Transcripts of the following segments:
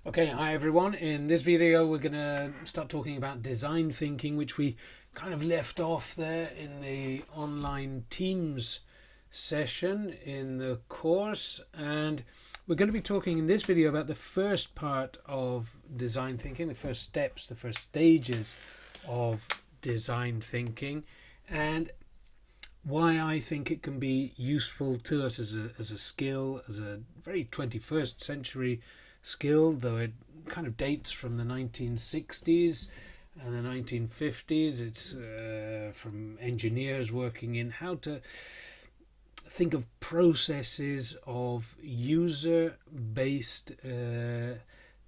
Okay, hi everyone. In this video, we're going to start talking about design thinking, which we kind of left off there in the online Teams session in the course. And we're going to be talking in this video about the first part of design thinking, the first steps, the first stages of design thinking, and why I think it can be useful to us as a skill, as a very 21st century skill, though it kind of dates from the 1960s and the 1950s. It's from engineers working in how to think of processes of user-based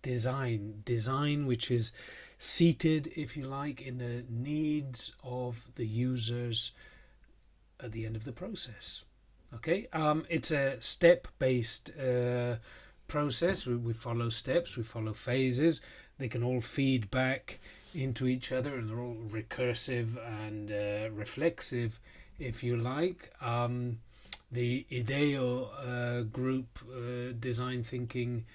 design which is seated, if you like, in the needs of the users at the end of the process. Okay, it's a step-based process. We follow steps, we follow phases. They can all feed back into each other, and they're all recursive and reflexive, if you like. The IDEO group design thinking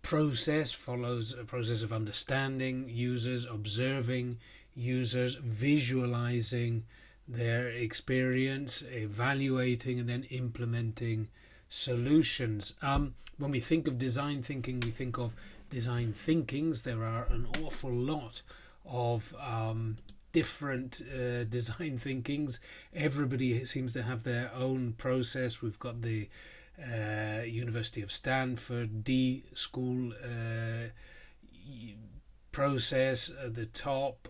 process follows a process of understanding users, observing users, visualizing their experience, evaluating, and then implementing solutions. When we think of design thinking, we think of design thinkings. There are an awful lot of different design thinkings. Everybody seems to have their own process. We've got the University of Stanford D School process at the top.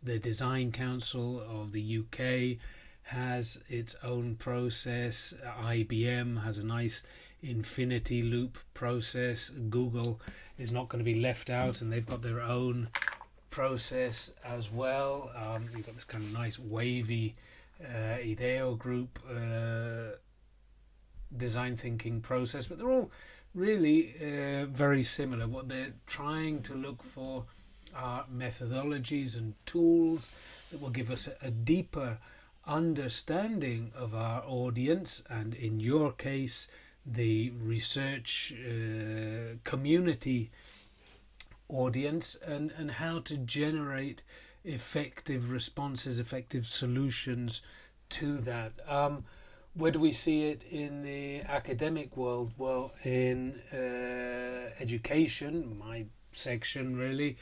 The Design Council of the UK has its own process. IBM has a nice infinity loop process. Google is not going to be left out, and they've got their own process as well. You've got this kind of nice wavy IDEO group design thinking process, but they're all really very similar. What they're trying to look for are methodologies and tools that will give us a deeper understanding of our audience, and in your case the research community audience, and how to generate effective responses, effective solutions to that. Where do we see it in the academic world? Well, in education, my section really,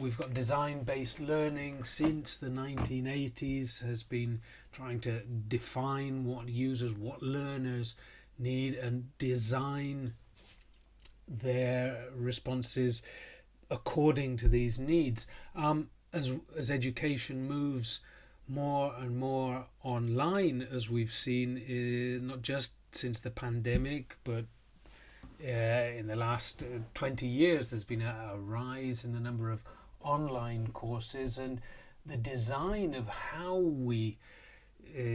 we've got design-based learning since the 1980s, has been trying to define what users, what learners need, and design their responses according to these needs. As education moves more and more online, as we've seen, not just since the pandemic, but in the last 20 years, there's been a rise in the number of online courses, and the design of how we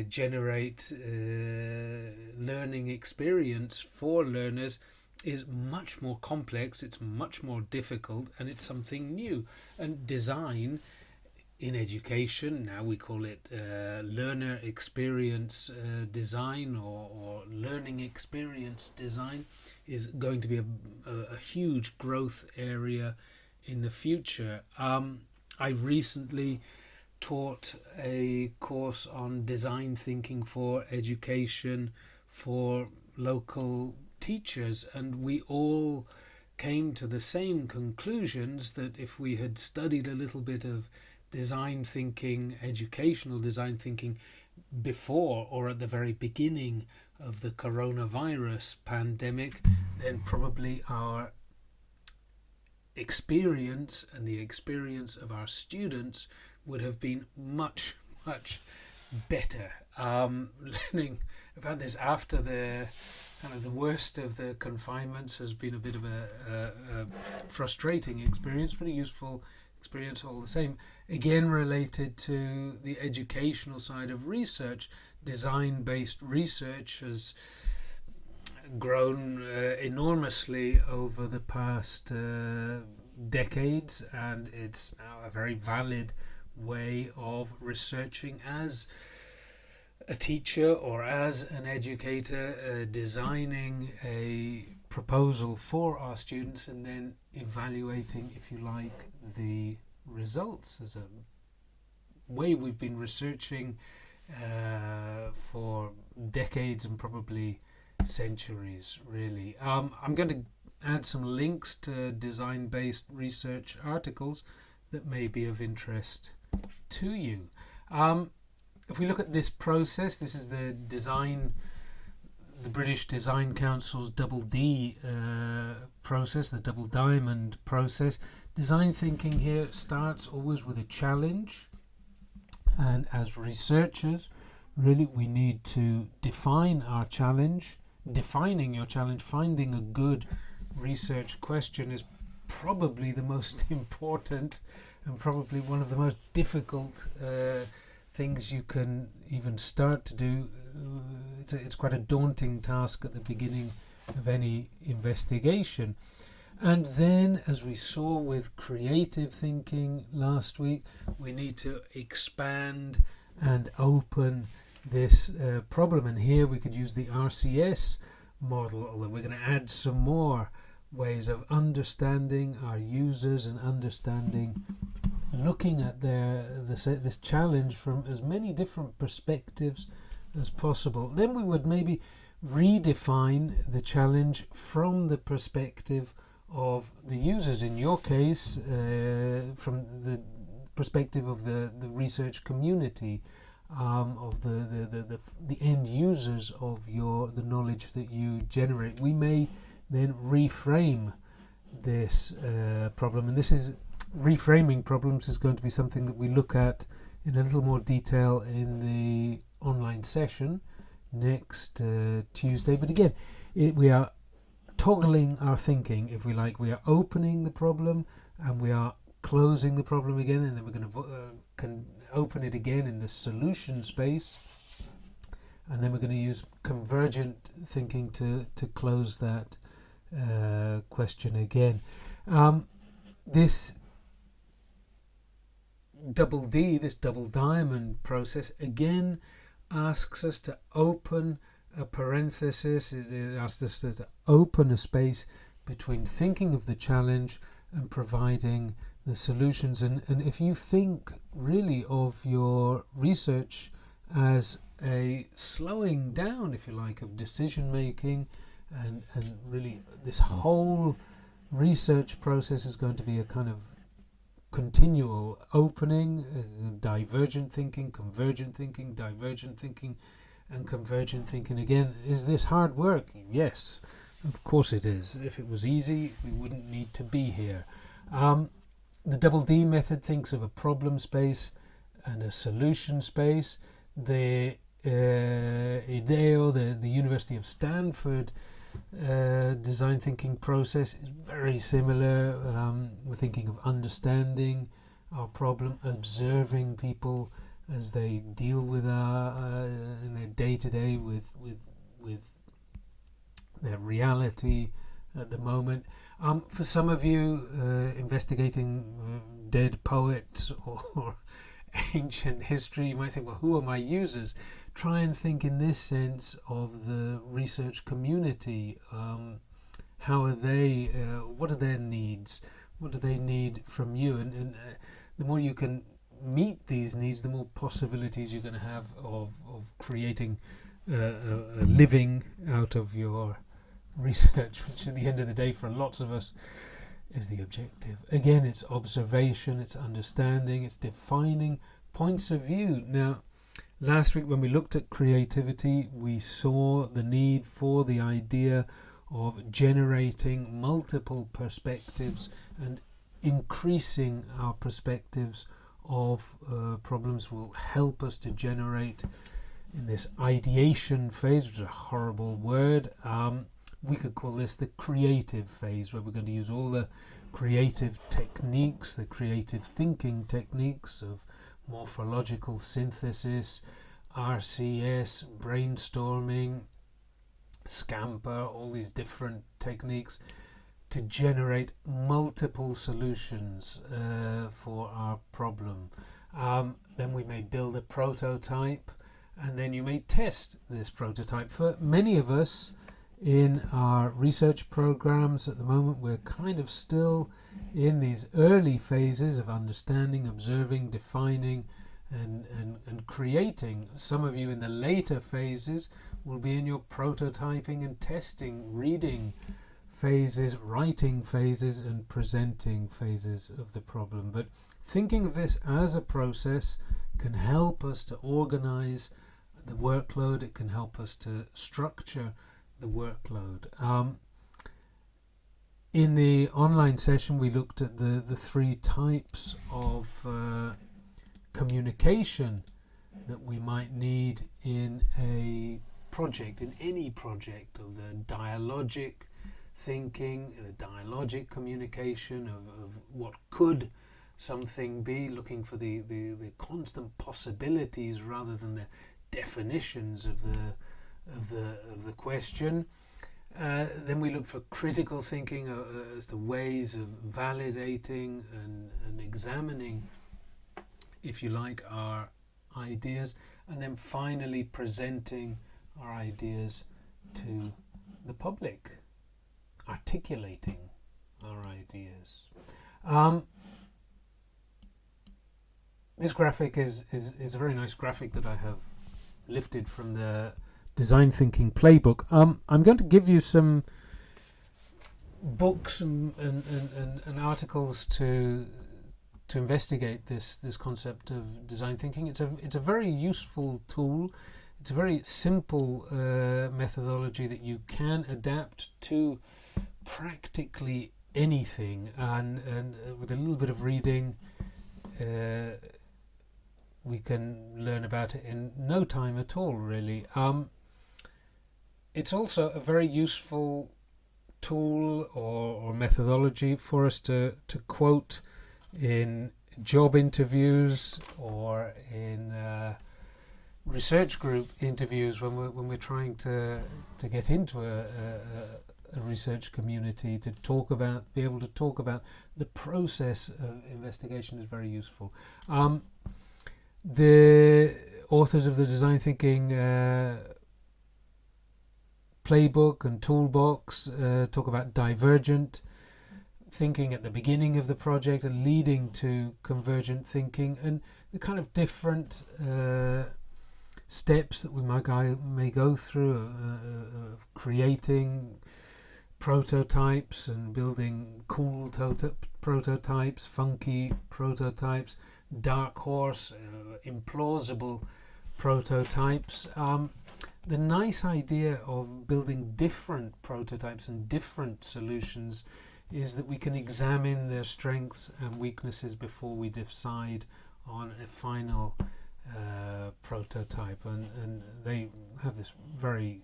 generate learning experience for learners is much more complex, it's much more difficult, and it's something new. And design in education, now we call it learner experience design, or learning experience design, is going to be a huge growth area in the future. I recently taught a course on design thinking for education for local teachers, and we all came to the same conclusions, that if we had studied a little bit of design thinking, educational design thinking, before or at the very beginning of the coronavirus pandemic, then probably our experience and the experience of our students would have been much, much better. Learning about this after the kind of the worst of the confinements has been a bit of a frustrating experience, but a useful experience all the same. Again, related to the educational side of research, design-based research has grown enormously over the past decades, and it's now a very valid way of researching as a teacher or as an educator, designing a proposal for our students and then evaluating, if you like, the results. As a way we've been researching for decades and probably centuries, really. I'm going to add some links to design-based research articles that may be of interest to you. If we look at this process, this is the British Design Council's Double D process, the Double Diamond process. Design thinking here starts always with a challenge, and as researchers, really we need to define our challenge. Defining your challenge, finding a good research question is probably the most important and probably one of the most difficult things you can even start to do. It's quite a daunting task at the beginning of any investigation. And then, as we saw with creative thinking last week, we need to expand and open this problem. And here we could use the RCS model, although we're going to add some more ways of understanding our users and looking at this challenge from as many different perspectives as possible. Then we would maybe redefine the challenge from the perspective of the users. In your case, from the perspective of the research community, of the end users of the knowledge that you generate. We may then reframe this problem, and this is reframing problems is going to be something that we look at in a little more detail in the online session next Tuesday. But again, we are toggling our thinking, if we like. We are opening the problem and we are closing the problem again, and then we're going to open it again in the solution space, and then we're going to use convergent thinking to close that question again. This double D, this double diamond process, again asks us to open a parenthesis. It asks us to open a space between thinking of the challenge and providing the solutions. And if you think really of your research as a slowing down, if you like, of decision making, and really this whole research process is going to be a kind of continual opening, divergent thinking, convergent thinking, divergent thinking, and convergent thinking again. Is this hard work? Yes, of course it is. If it was easy, we wouldn't need to be here. The double D method thinks of a problem space and a solution space. The IDEO, the University of Stanford design thinking process is very similar. We're thinking of understanding our problem, observing people as they deal with in their day-to-day with their reality at the moment. For some of you, investigating dead poets or ancient history, you might think, well, who are my users? Try and think in this sense of the research community. How are they? What are their needs? What do they need from you? And the more you can meet these needs, the more possibilities you're going to have of creating a living out of your research, which at the end of the day for lots of us is the objective. Again, it's observation, it's understanding, it's defining points of view. Now, last week when we looked at creativity, we saw the need for the idea of generating multiple perspectives and increasing our perspectives of problems will help us to generate in this ideation phase, which is a horrible word. We could call this the creative phase, where we're going to use all the creative techniques, the creative thinking techniques of morphological synthesis, RCS, brainstorming, Scamper, all these different techniques to generate multiple solutions for our problem. Then we may build a prototype, and then you may test this prototype. For many of us, in our research programs at the moment. We're kind of still in these early phases of understanding, observing, defining, and creating. Some of you in the later phases will be in your prototyping and testing, reading phases, writing phases, and presenting phases of the problem. But thinking of this as a process can help us to organize the workload. It can help us to structure the workload. In the online session, we looked at the three types of communication that we might need in a project, in any project, of the dialogic thinking, the dialogic communication of what could something be, looking for the constant possibilities rather than the definitions of the question. Then we look for critical thinking as the ways of validating and examining, if you like, our ideas, and then finally presenting our ideas to the public, articulating our ideas. This graphic is a very nice graphic that I have lifted from the Design Thinking Playbook. I'm going to give you some books and articles to investigate this concept of design thinking. It's a very useful tool. It's a very simple methodology that you can adapt to practically anything, and with a little bit of reading we can learn about it in no time at all, really. It's also a very useful tool or methodology for us to quote in job interviews or in research group interviews when we're trying to get into a research community, to be able to talk about the process of investigation is very useful. The authors of the Design Thinking Playbook and Toolbox talk about divergent thinking at the beginning of the project and leading to convergent thinking, and the kind of different steps that we may go through of creating prototypes and building cool prototypes, funky prototypes, dark horse, implausible prototypes. The nice idea of building different prototypes and different solutions is that we can examine their strengths and weaknesses before we decide on a final prototype, and they have this very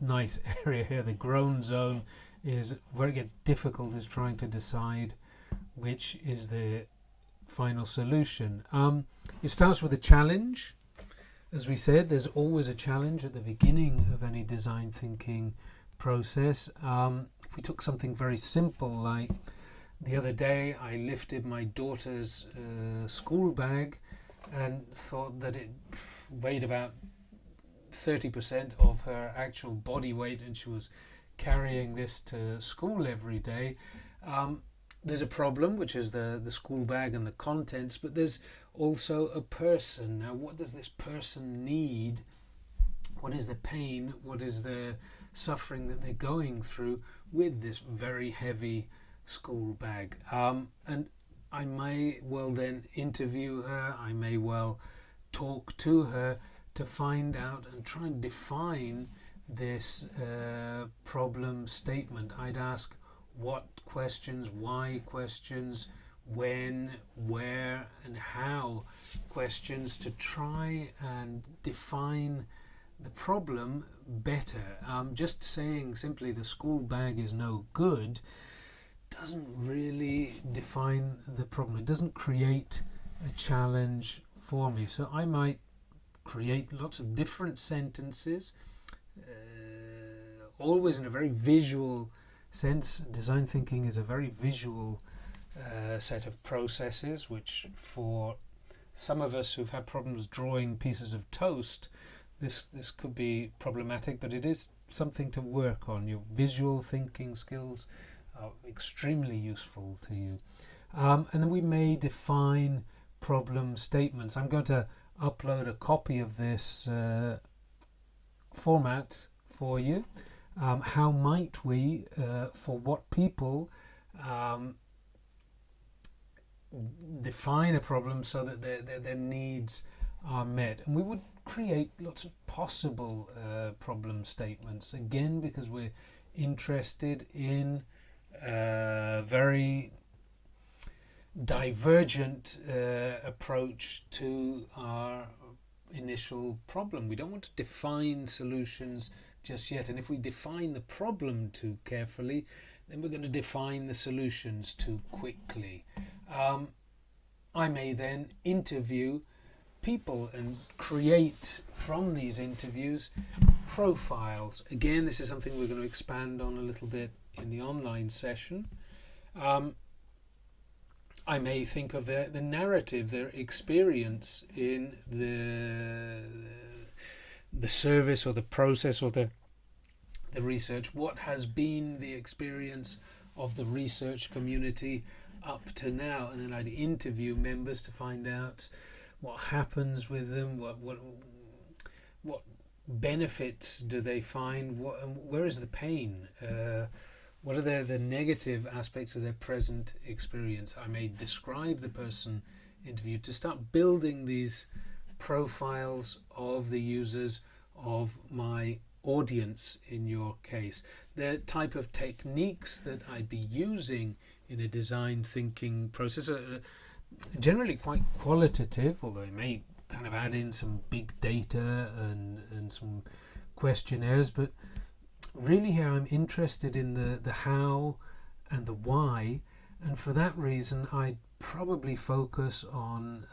nice area here. The groan zone is where it gets difficult, is trying to decide which is the final solution. It starts with a challenge. As we said, there's always a challenge at the beginning of any design thinking process. If we took something very simple, like the other day I lifted my daughter's school bag and thought that it weighed about 30% of her actual body weight, and she was carrying this to school every day. There's a problem, which is the school bag and the contents, but there's also a person. Now, what does this person need? What is the pain? What is the suffering that they're going through with this very heavy school bag? And I may well then interview her, I may well talk to her to find out and try and define this problem statement. I'd ask what questions, why questions, when, where, and how questions to try and define the problem better. Just saying simply the school bag is no good doesn't really define the problem. It doesn't create a challenge for me. So I might create lots of different sentences, always in a very visual sense. Design thinking is a very visual set of processes, which for some of us who've had problems drawing pieces of toast, this could be problematic, but it is something to work on. Your visual thinking skills are extremely useful to you. And then we may define problem statements. I'm going to upload a copy of this format for you. How might we, for what people, define a problem so that their needs are met? And we would create lots of possible problem statements, again because we're interested in very divergent approach to our initial problem. We don't want to define solutions just yet, and if we define the problem too carefully, then we're going to define the solutions too quickly. I may then interview people and create from these interviews profiles. Again, this is something we're going to expand on a little bit in the online session. I may think of the narrative, their experience in the service or the process or the research. What has been the experience of the research community up to now? And then I'd interview members to find out what happens with them, what benefits do they find, where is the pain, what are the negative aspects of their present experience. I may describe the person interviewed to start building these profiles of the users, of my audience in your case. The type of techniques that I'd be using in a design thinking process are generally quite qualitative, although I may kind of add in some big data and some questionnaires, but really here I'm interested in the how and the why, and for that reason I'd probably focus on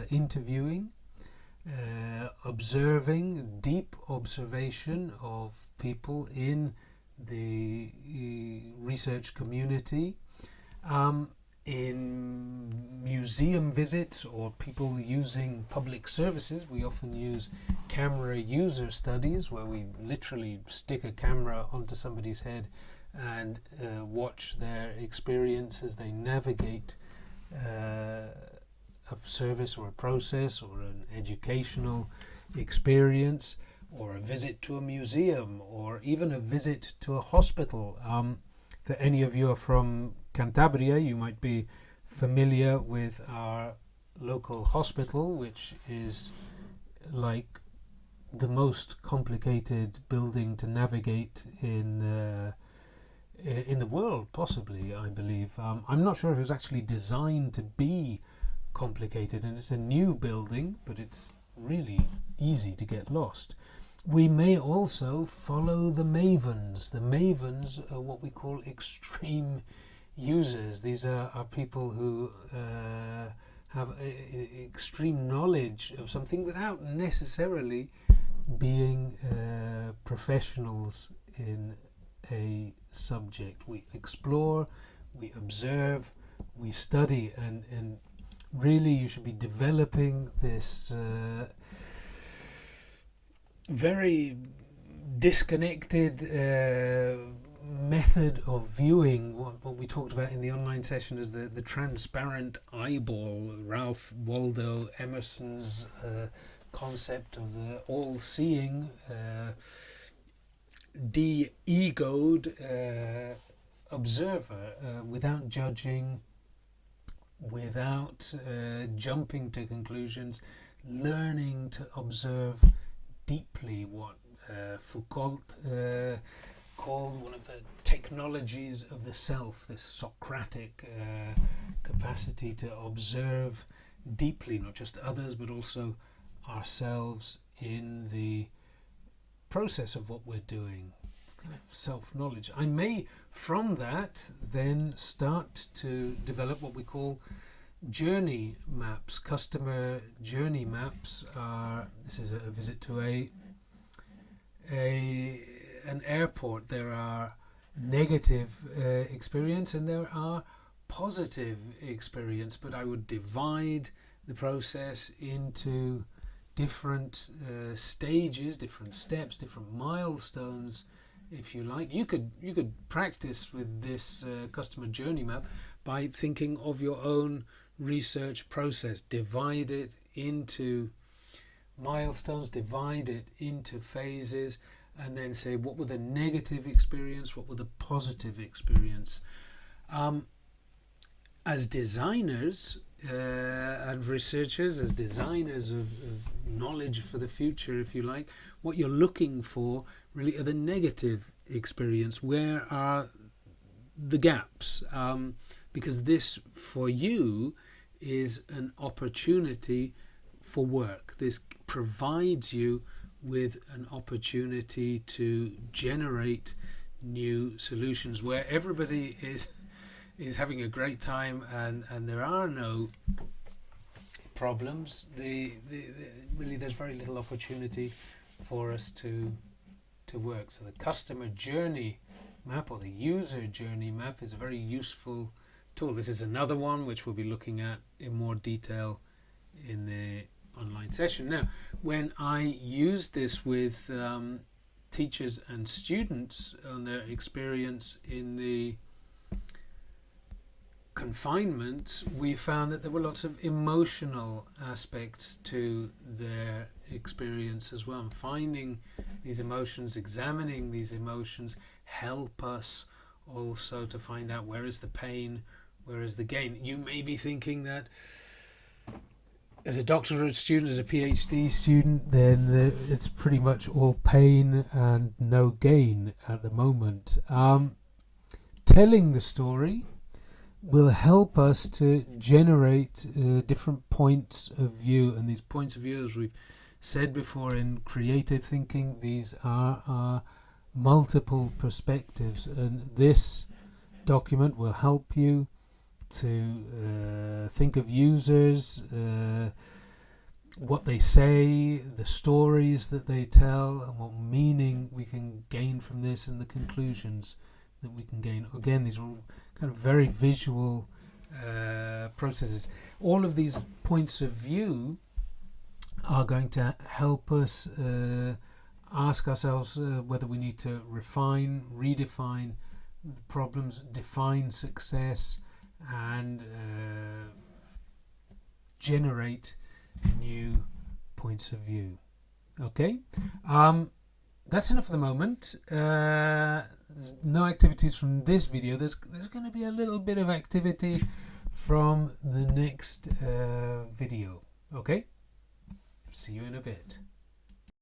interviewing, observing, deep observation of people in the research community, in museum visits or people using public services. We often use camera user studies where we literally stick a camera onto somebody's head and watch their experience as they navigate a service or a process or an educational experience, or a visit to a museum, or even a visit to a hospital. If any of you are from Cantabria, you might be familiar with our local hospital, which is like the most complicated building to navigate in the world, possibly, I believe. I'm not sure if it was actually designed to be complicated, and it's a new building, but it's really easy to get lost. We may also follow the mavens. The mavens are what we call extreme users. These are people who have extreme knowledge of something without necessarily being professionals in a subject. We explore, we observe, we study, and really you should be developing this very disconnected method of viewing, what we talked about in the online session as the transparent eyeball, Ralph Waldo Emerson's concept of the all-seeing, de-egoed observer, without judging, without jumping to conclusions, learning to observe deeply, what Foucault called one of the technologies of the self, this Socratic capacity to observe deeply, not just others, but also ourselves in the process of what we're doing. Kind of self-knowledge. I may, from that, then start to develop what we call journey maps. Customer journey maps are, this is a visit to an airport. There are negative experience and there are positive experience, but I would divide the process into different stages, different steps, different milestones, if you like. You could practice with this customer journey map by thinking of your own research process. Divide it into milestones, divide it into phases, and then say, what were the negative experience, what were the positive experience. As designers and researchers, as designers of knowledge for the future, if you like, what you're looking for really are the negative experience. Where are the gaps? Because this, for you, is an opportunity for work. This provides you with an opportunity to generate new solutions where everybody is having a great time and there are no problems. Really, there's very little opportunity for us to work. So the customer journey map, or the user journey map, is a very useful tool. This is another one which we'll be looking at in more detail in the online session. Now, when I use this with teachers and students on their experience in the confinement, we found that there were lots of emotional aspects to their experience as well. And finding these emotions, examining these emotions, help us also to find out where is the pain, where is the gain. You may be thinking that as a doctorate student, as a PhD student, then it's pretty much all pain and no gain at the moment. Telling the story will help us to generate different points of view, and these points of view, as we've said before in creative thinking, these are multiple perspectives, and this document will help you to think of users, what they say, the stories that they tell, and what meaning we can gain from this, and the conclusions that we can gain. Again, these are all kind of very visual processes. All of these points of view are going to help us ask ourselves whether we need to refine, redefine the problems, define success, and generate new points of view. Okay, that's enough for the moment. No activities from this video. There's going to be a little bit of activity from the next video. Okay, see you in a bit.